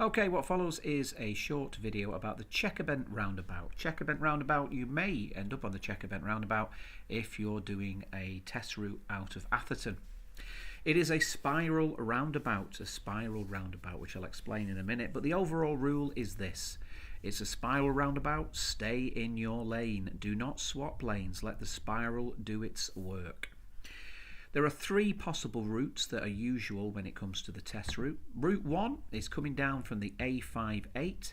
Okay, what follows is a short video about the Chequerbent Roundabout. Chequerbent Roundabout, you may end up on the Chequerbent Roundabout if you're doing a test route out of Atherton. It is a spiral roundabout, which I'll explain in a minute, but the overall rule is this. It's a spiral roundabout, stay in your lane. Do not swap lanes, let the spiral do its work. There are three possible routes that are usual when it comes to the test route. Route 1 is coming down from the A58,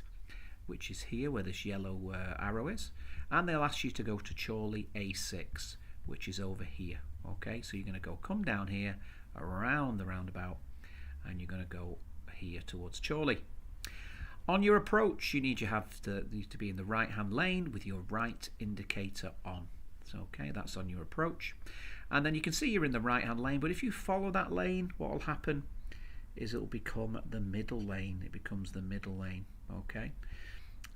which is here where this yellow arrow is, and they'll ask you to go to Chorley A6, which is over here. Okay, so you're going to come down here, around the roundabout, and you're going to go here towards Chorley. On your approach, you need to be in the right-hand lane with your right indicator on. So, okay, that's on your approach. And then you can see you're in the right-hand lane, but if you follow that lane, what will happen is it will become the middle lane. It becomes the middle lane, okay?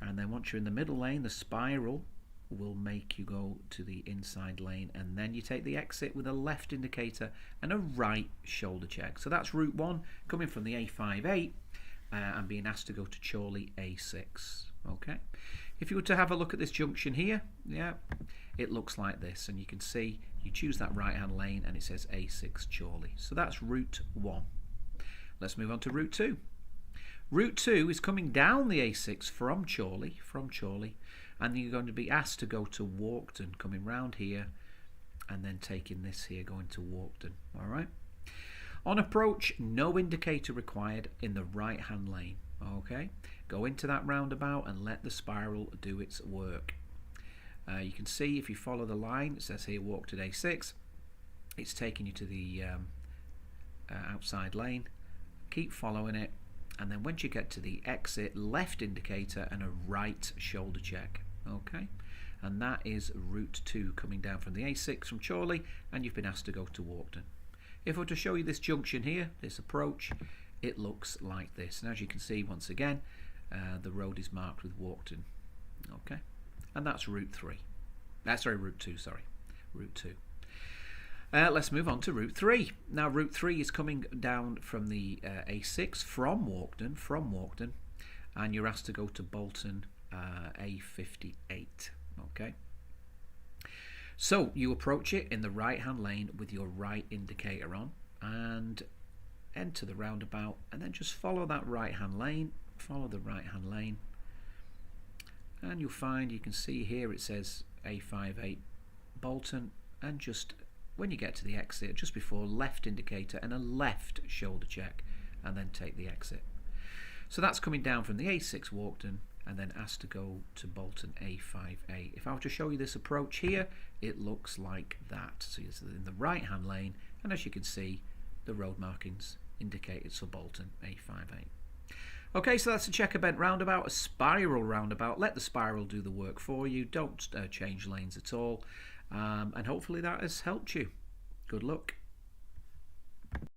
And then once you're in the middle lane, the spiral will make you go to the inside lane, and then you take the exit with a left indicator and a right shoulder check. So that's route 1, coming from the A58 and being asked to go to Chorley A6, okay? If you were to have a look at this junction here, yeah, it looks like this, and you can see you choose that right hand lane and it says A6 Chorley. So that's route 1. Let's move on to route 2. Route 2 is coming down the A6 from Chorley, and you're going to be asked to go to Walkden, coming round here and then taking this here, going to Walkden. All right. On approach, no indicator required in the right hand lane. Okay, go into that roundabout and let the spiral do its work. You can see if you follow the line, it says here Walkden A6, it's taking you to the outside lane. Keep following it, and then once you get to the exit, left indicator and a right shoulder check. Okay, and that is route 2 coming down from the A6 from Chorley, and you've been asked to go to Walkden. If I were to show you this junction here, this approach, it looks like this, and as you can see, once again, the road is marked with Walkden. Okay, and that's route 3. Route 2, sorry, route 2. Let's move on to route 3. Now route 3 is coming down from the A6 from Walkden, and you're asked to go to Bolton A58. Okay, so you approach it in the right hand lane with your right indicator on and enter the roundabout, and then just follow that right hand lane, and you'll find, you can see here it says A58 Bolton, and just when you get to the exit, just before, left indicator and a left shoulder check, and then take the exit. So that's coming down from the A6 Walkden and then asked to go to Bolton A58. If I were to show you this approach here, it looks like that. So it's in the right hand lane, and as you can see, the road markings indicate it's for Bolton A58. Okay, so that's a Chequerbent Roundabout, a spiral roundabout. Let the spiral do the work for you. Don't change lanes at all. And hopefully that has helped you. Good luck.